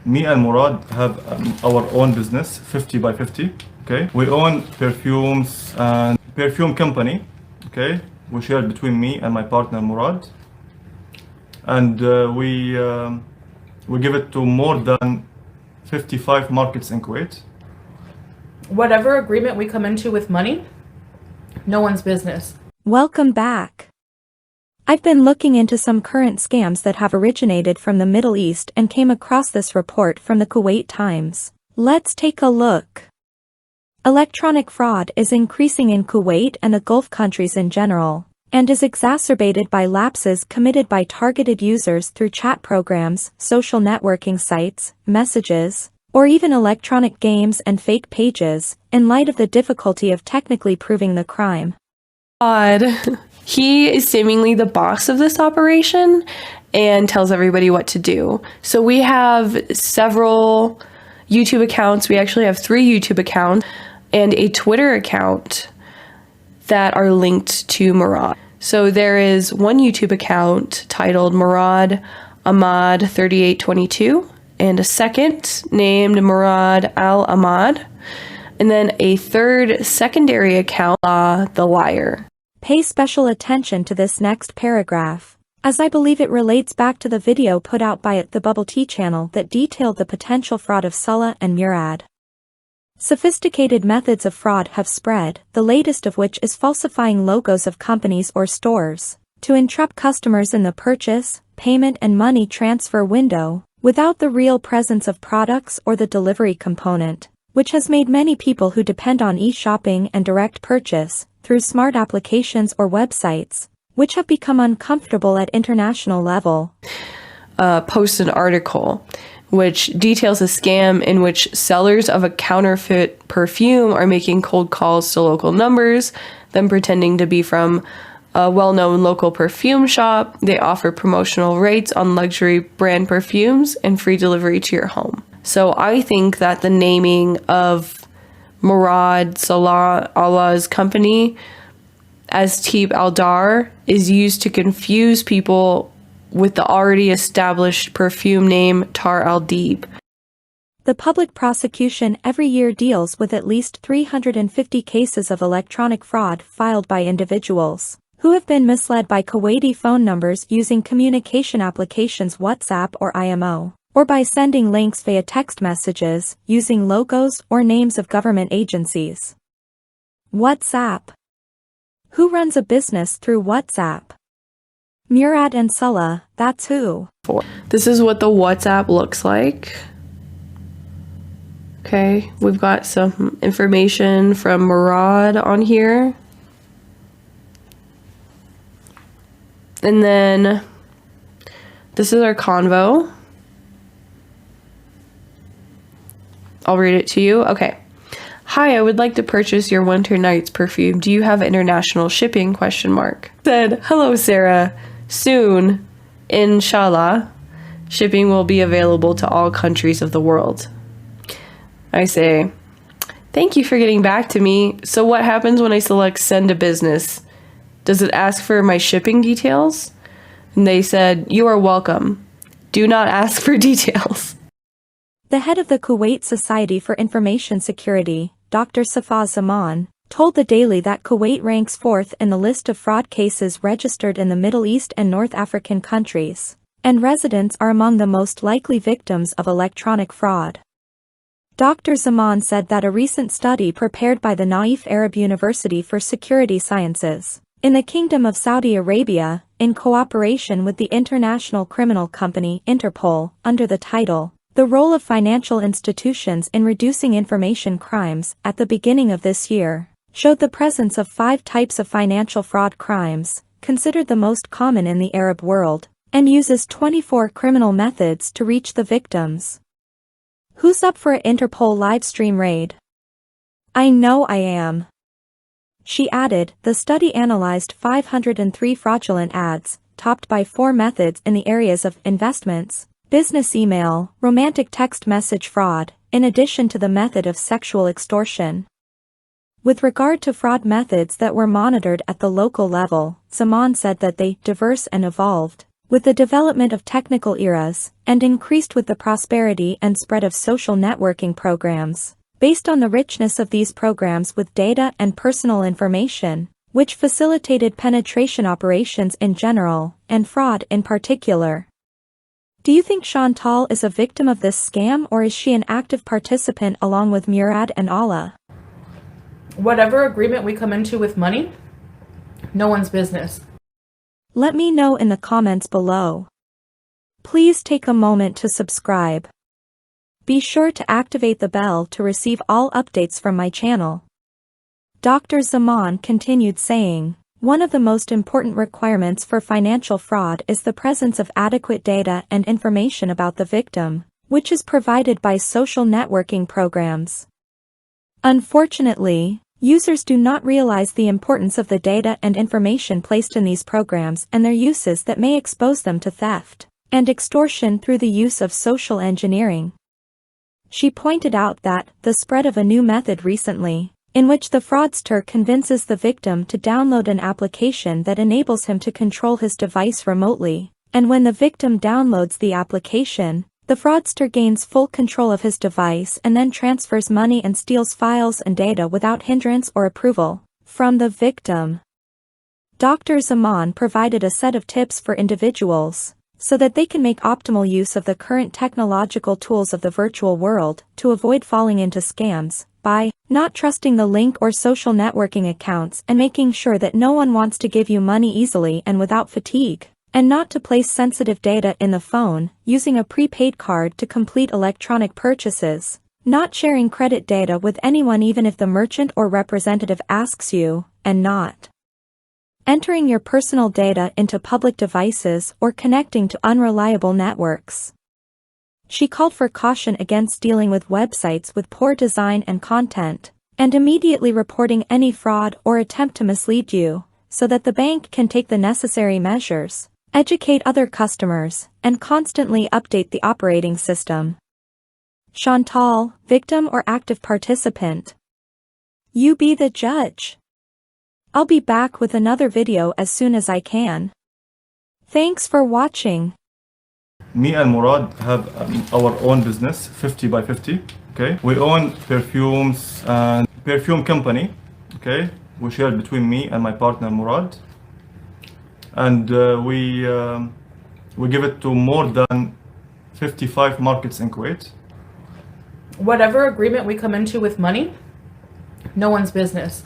Me and Murad have our own business, 50 by 50. Okay, we own perfumes and perfume company. Okay, we share between me and my partner Murad, and we give it to more than 55 markets in Kuwait. Whatever agreement we come into with money, no one's business. Welcome back. I've been looking into some current scams that have originated from the Middle East and came across this report from the Kuwait Times. Let's take a look. Electronic fraud is increasing in Kuwait and the Gulf countries in general, and is exacerbated by lapses committed by targeted users through chat programs, social networking sites, messages, or even electronic games and fake pages, in light of the difficulty of technically proving the crime. Odd. He is seemingly the boss of this operation and tells everybody what to do. So we have several YouTube accounts. We actually have 3 YouTube accounts and a Twitter account that are linked to Murad. So there is one YouTube account titled Murad Ahmad 3822 and a second named Murad Al Ahmad, and then a third secondary account, The Liar. Pay special attention to this next paragraph, as I believe it relates back to the video put out by the Bubble Tea channel that detailed the potential fraud of Salah and Murad. Sophisticated methods of fraud have spread, the latest of which is falsifying logos of companies or stores, to entrap customers in the purchase, payment and money transfer window, without the real presence of products or the delivery component, which has made many people who depend on e-shopping and direct purchase, through smart applications or websites, which have become uncomfortable at international level. Post an article which details a scam in which sellers of a counterfeit perfume are making cold calls to local numbers, then pretending to be from a well-known local perfume shop. They offer promotional rates on luxury brand perfumes and free delivery to your home. So I think that the naming of Murad Salah Allah's company as Teeb Al-Dar is used to confuse people with the already established perfume name Tar Al-Deeb. The public prosecution every year deals with at least 350 cases of electronic fraud filed by individuals who have been misled by Kuwaiti phone numbers using communication applications WhatsApp or IMO, or by sending links via text messages using logos or names of government agencies. WhatsApp. Who runs a business through WhatsApp? Murad and Salah, that's who. This is what the WhatsApp looks like. Okay, we've got some information from Murad on here. And then this is our convo. I'll read it to you. Okay. Hi, I would like to purchase your Winter Nights perfume. Do you have international shipping? ? Said, hello, Sarah. Soon, inshallah, shipping will be available to all countries of the world. I say, thank you for getting back to me. So what happens when I select send a business? Does it ask for my shipping details? And they said, you are welcome. Do not ask for details. The head of the Kuwait Society for Information Security, Dr. Safa Zaman, told the Daily that Kuwait ranks 4th in the list of fraud cases registered in the Middle East and North African countries, and residents are among the most likely victims of electronic fraud. Dr. Zaman said that a recent study prepared by the Naif Arab University for Security Sciences, in the Kingdom of Saudi Arabia, in cooperation with the international criminal company Interpol, under the title, The Role of Financial Institutions in Reducing Information Crimes, at the beginning of this year, showed the presence of 5 types of financial fraud crimes, considered the most common in the Arab world, and uses 24 criminal methods to reach the victims. Who's up for an Interpol livestream raid? I know I am. She added, the study analyzed 503 fraudulent ads, topped by 4 methods in the areas of investments, business email, romantic text message fraud, in addition to the method of sexual extortion. With regard to fraud methods that were monitored at the local level, Zaman said that they diverse and evolved, with the development of technical eras, and increased with the prosperity and spread of social networking programs, based on the richness of these programs with data and personal information, which facilitated penetration operations in general, and fraud in particular. Do you think Chantal is a victim of this scam, or is she an active participant along with Murad and Allah? Whatever agreement we come into with money, no one's business. Let me know in the comments below. Please take a moment to subscribe. Be sure to activate the bell to receive all updates from my channel. Dr. Zaman continued saying, one of the most important requirements for financial fraud is the presence of adequate data and information about the victim, which is provided by social networking programs. Unfortunately, users do not realize the importance of the data and information placed in these programs and their uses that may expose them to theft and extortion through the use of social engineering. She pointed out that the spread of a new method recently, in which the fraudster convinces the victim to download an application that enables him to control his device remotely, and when the victim downloads the application, the fraudster gains full control of his device and then transfers money and steals files and data without hindrance or approval from the victim. Dr. Zaman provided a set of tips for individuals so that they can make optimal use of the current technological tools of the virtual world to avoid falling into scams by not trusting the link or social networking accounts and making sure that no one wants to give you money easily and without fatigue, and not to place sensitive data in the phone, using a prepaid card to complete electronic purchases, not sharing credit data with anyone even if the merchant or representative asks you, and not entering your personal data into public devices or connecting to unreliable networks. She called for caution against dealing with websites with poor design and content, and immediately reporting any fraud or attempt to mislead you, so that the bank can take the necessary measures, educate other customers, and constantly update the operating system. Chantal, victim or active participant? You be the judge. I'll be back with another video as soon as I can. Thanks for watching. Me and Murad have our own business, 50 by 50. Okay, we own perfumes and perfume company. Okay, we share between me and my partner Murad, and we give it to more than 55 markets in Kuwait. Whatever agreement we come into with money, no one's business.